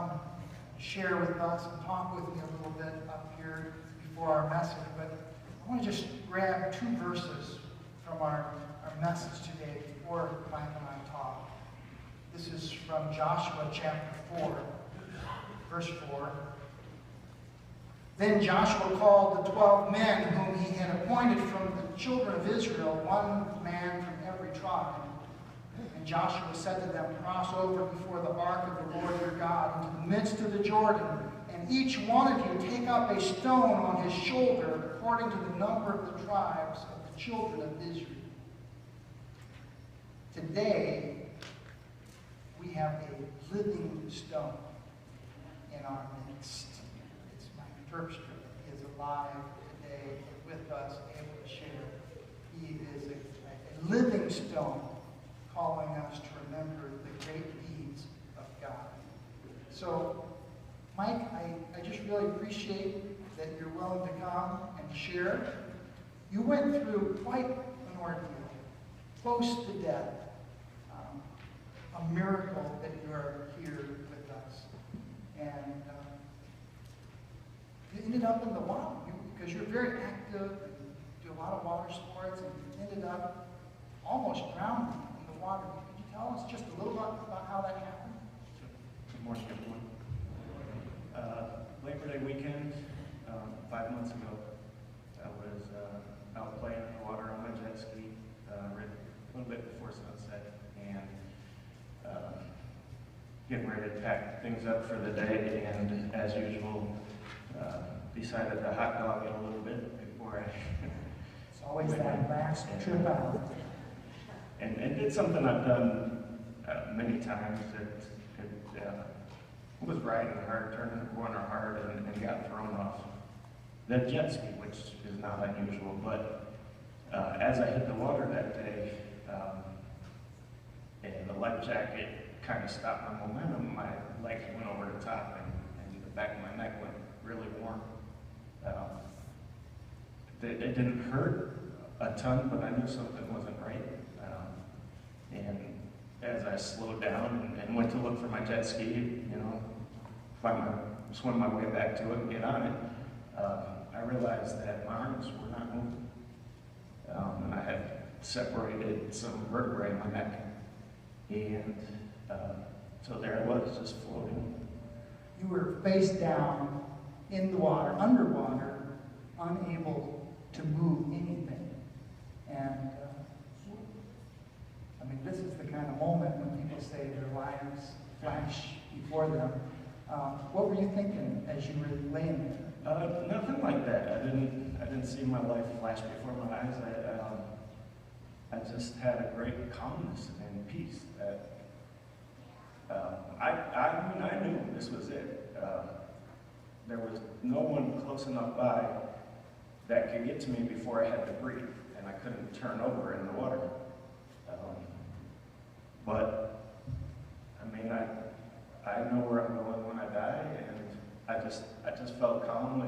come share with us and talk with me a little bit up here before our message, but I want to just grab 2 verses from our message today before Mike and I talk. This is from Joshua chapter 4, verse 4. Then Joshua called the 12 men whom he had appointed from the children of Israel, 1 man from every tribe. And Joshua said to them, cross over before the ark of the Lord your God into the midst of the Jordan, and each one of you take up a stone on his shoulder according to the number of the tribes of the children of Israel. Today, we have a living stone in our midst. It's Mike Terpstra. He is alive today with us, able to share. He is a living stone, calling us to remember the great deeds of God. So, Mike, I just really appreciate that you're willing to come and share. You went through quite an ordeal, close to death. A miracle that you are here with us. And you ended up in the water because you're very active and do a lot of water sports, and you ended up almost drowning in the water. Could you tell us just a little bit about how that happened? Good morning, everyone. Labor Day weekend, 5 months ago, I was out playing in the water on my jet ski, a little bit before sunset, and getting ready to pack things up for the day, and as usual, decided to hot dog it a little bit before I... It's always that last trip out. And did something I've done many times. It was riding hard, turning the corner hard, and got thrown off the jet ski, which is not unusual. But as I hit the water that day, and the life jacket kind of stopped my momentum, my legs went over the top, and the back of my neck went really warm. It didn't hurt a ton, but I knew something wasn't right. And as I slowed down and went to look for my jet ski, you know, swim my way back to it and get on it, I realized that my arms were not moving. And I had separated some vertebrae in my neck. And so there I was, just floating. You were face down in the water, underwater, unable to move anything. And I mean, this is the kind of moment when people say their lives flash before them. What were you thinking as you were laying there? Nothing like that. I didn't see my life flash before my eyes. I just had a great calmness and peace. I knew this was it. There was no one close enough by that could get to me before I had to breathe, and I couldn't turn over in the water. But I mean, I know where I'm going when I die, and I just felt calm,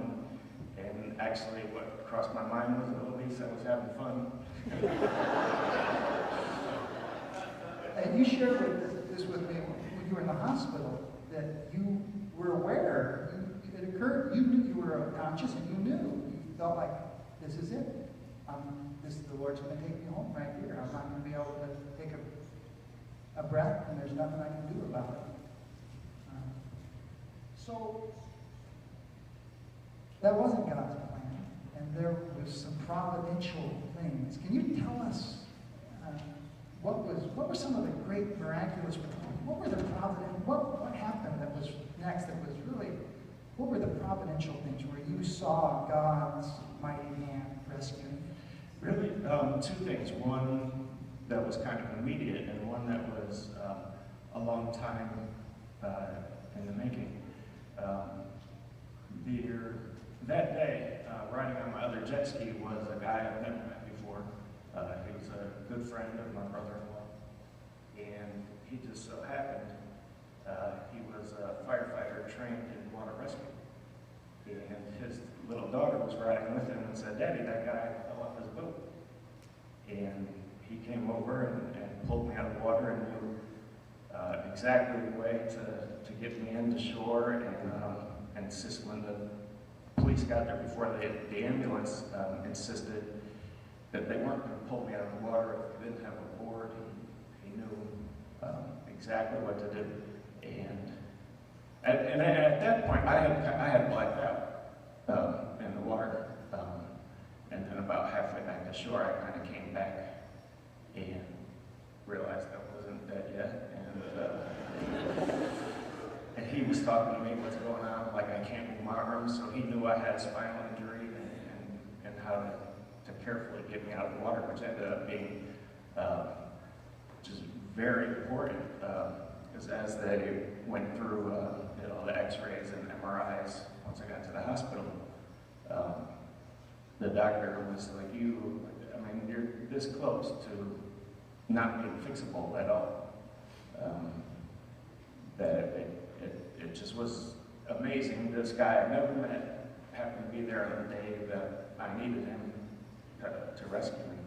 and actually what crossed my mind was, at least I was having fun. And you shared this with me when you were in the hospital, that you were aware, it occurred, you knew you were conscious, and you knew, you felt like, this is it. The Lord's going to take me home right here. I'm not going to be able to take a breath, and there's nothing I can do about it. So, that wasn't God's plan, and there was some providential things. Can you tell us what were some of the great miraculous? What were the what happened that was next? That was really, what were the providential things where you saw God's mighty hand rescuing? Really, 2 things. One that was kind of immediate, and one that was a long time in the making. That day, riding on my other jet ski was a guy I've never met before. He was a good friend of my brother-in-law, and he just so happened he was a firefighter trained in water rescue. And his little daughter was riding with him and said, "Daddy, that guy fell off his boat." And he came over and pulled me out of the water and knew exactly the way to get me into shore, and insist when the police got there before the ambulance insisted that they weren't going to pull me out of the water if they didn't have a board. He knew exactly what to do, and at that point I had blacked out in the water, and then about halfway back to shore I kind of came back and realized I wasn't dead yet, and he was talking to me, what's going on, like I can't move my arms, so he knew I had a spinal injury and how to carefully get me out of the water, which ended up being just very important, because as they went through the x-rays and MRIs, once I got to the hospital, the doctor was like, you're this close to not being fixable at all. That it just was amazing. This guy I never met happened to be there on the day that I needed him to rescue me.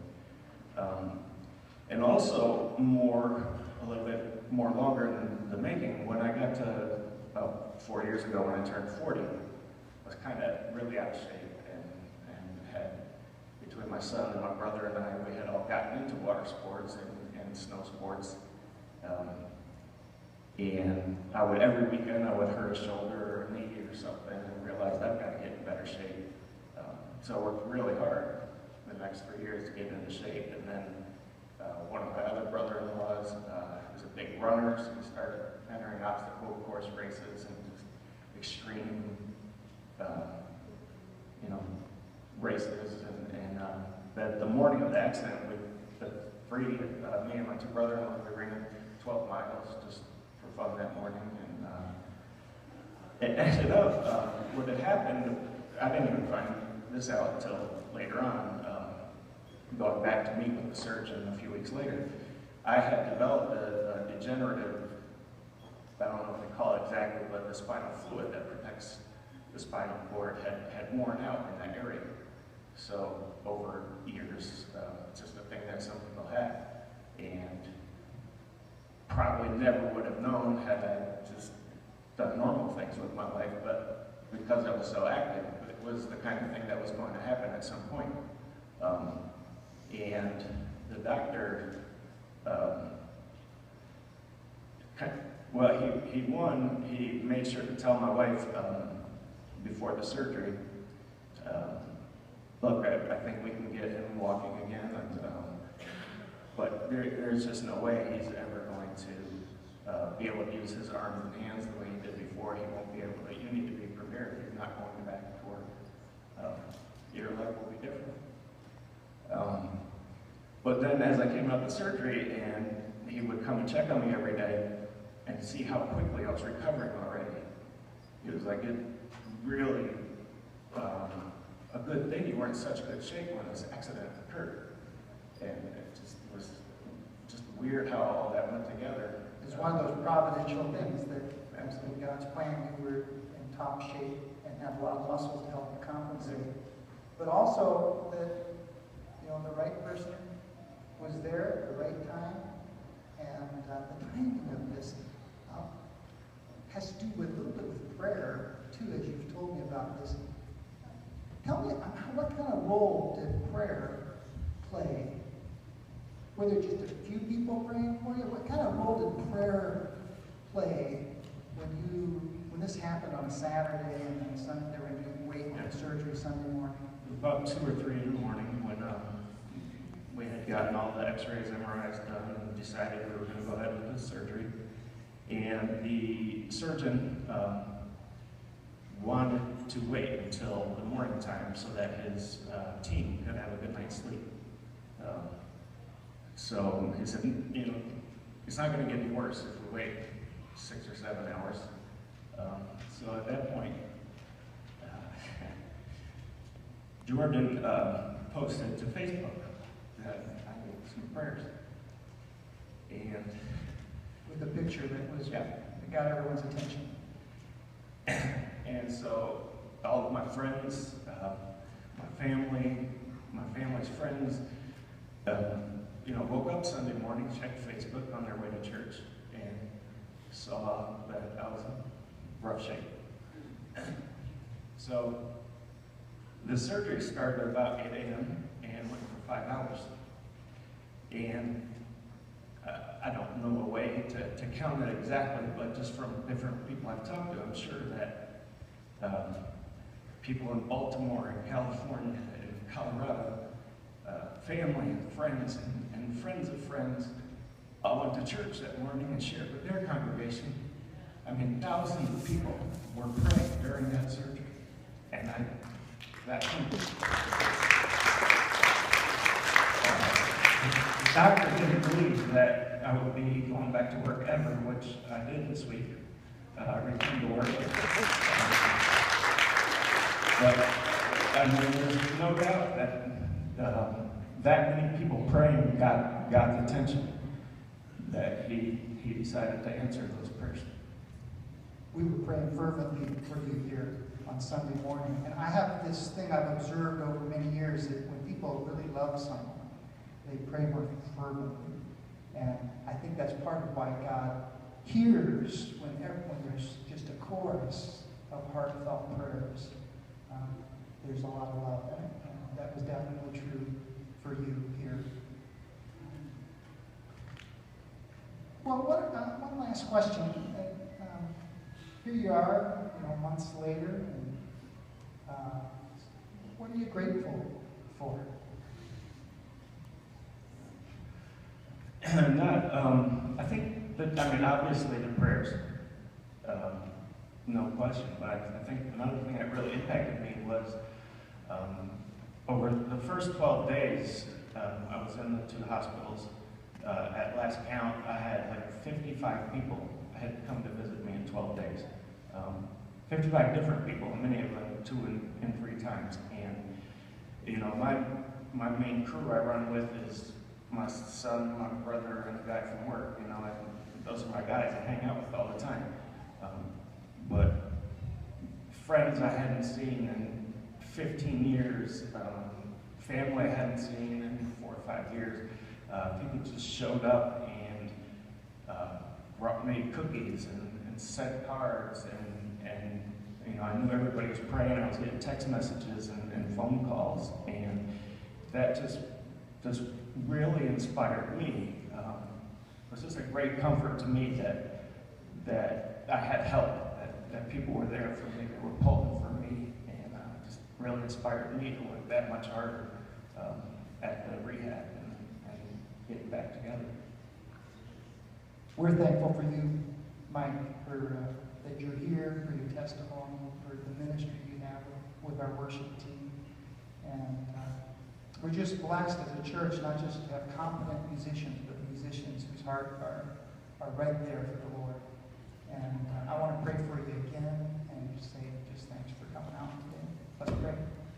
And also a little bit more longer than the making, when I got to about 4 years ago when I turned 40, I was kind of really out of shape, and had, between my son and my brother and I, we had all gotten into water sports and snow sports. And every weekend I would hurt a shoulder or a knee or something and realized I've got to get in better shape. So I worked really hard the next 3 years to get into shape. And then one of my other brother-in-laws was a big runner, so we started entering obstacle course races and just extreme, races. And the morning of the accident, me and my two brother-in-laws, we ran 12 miles just for fun that morning, and it ended up, what had happened, I didn't even find this out until later on, going back to meet with the surgeon a few weeks later. I had developed a degenerative, I don't know what they call it exactly, but the spinal fluid that protects the spinal cord had worn out in that area. So over years, it's just a thing that some people have, and probably never would have known had I just done normal things with my life, but because I was so active, it was the kind of thing that was going to happen at some point. And the doctor, he made sure to tell my wife before the surgery, look, I think we can get him walking again, but there's just no way he's ever going to be able to use his arms and hands the way he did before. He won't be able to. You need to be prepared. You're not going back to work. Your life will be different. But then as I came out of the surgery, and he would come and check on me every day and see how quickly I was recovering already, he was like, it really a good thing you were in such good shape when this accident occurred. And it just was just weird how all that went together. It's one of those providential things that absolutely God's plan. You were in top shape and had a lot of muscles to help you compensate. But also that, the right person was there at the right time. And the timing of this has to do with a little bit with prayer, too, as you've told me about this. Tell me, what kind of role did prayer play? Were there just a few people praying for you? What kind of role did prayer play when this happened on a Saturday and then Sunday, they were waiting for surgery Sunday morning? About 2 or 3 in the morning when we had gotten all the x-rays, MRIs done, and decided we were going to go ahead with the surgery. And the surgeon wanted to wait until the morning time so that his team could have a good night's sleep. So he said, it's not going to get any worse if we wait 6 or 7 hours. So at that point, Jordan posted to Facebook that I need some prayers. And with a picture that got everyone's attention. And so all of my friends, my family's friends, woke up Sunday morning, checked Facebook on their way to church, and saw that I was in rough shape. So the surgery started about 8 a.m. and went for 5 hours. And I don't know a way to count it exactly, but just from different people I've talked to, I'm sure that people in Baltimore and California and Colorado, family and friends and friends of friends, all went to church that morning and shared with their congregation. I mean, thousands of people were praying during that surgery. And the doctor didn't believe that I would be going back to work ever, which I did this week. I returned to work. But I mean, there's no doubt that that many people praying got the attention that he decided to answer those prayers. We were praying fervently for you here on Sunday morning. And I have this thing I've observed over many years, that when people really love someone, they pray more fervently. And I think that's part of why God hears when there's just a chorus of heartfelt prayers. There's a lot of love. And that was definitely true for you here. Well, one last question. Here you are, months later, and what are you grateful for? I think that, obviously the prayers, no question, but I think another thing that really impacted me was over the first 12 days, I was in the 2 hospitals. At last count, I had like 55 people had come to visit me in 12 days. 55 different people, many of them 2 and 3 times. And, my main crew I run with is my son, my brother, and a guy from work. Those are my guys I hang out with all the time. But friends I hadn't seen in 15 years, family I hadn't seen in 4 or 5 years, people just showed up and made cookies and sent cards, and I knew everybody was praying. I was getting text messages and phone calls, and that just really inspired me. It was just a great comfort to me that I had help, that people were there for me, they were pulling for me, and just really inspired me to work that much harder at the rehab and getting back together. We're thankful for you, Mike, for that you're here, for your testimony, for the ministry you have with our worship team. And we're just blessed as a church, not just to have competent musicians, but musicians whose hearts are right there for the Lord. And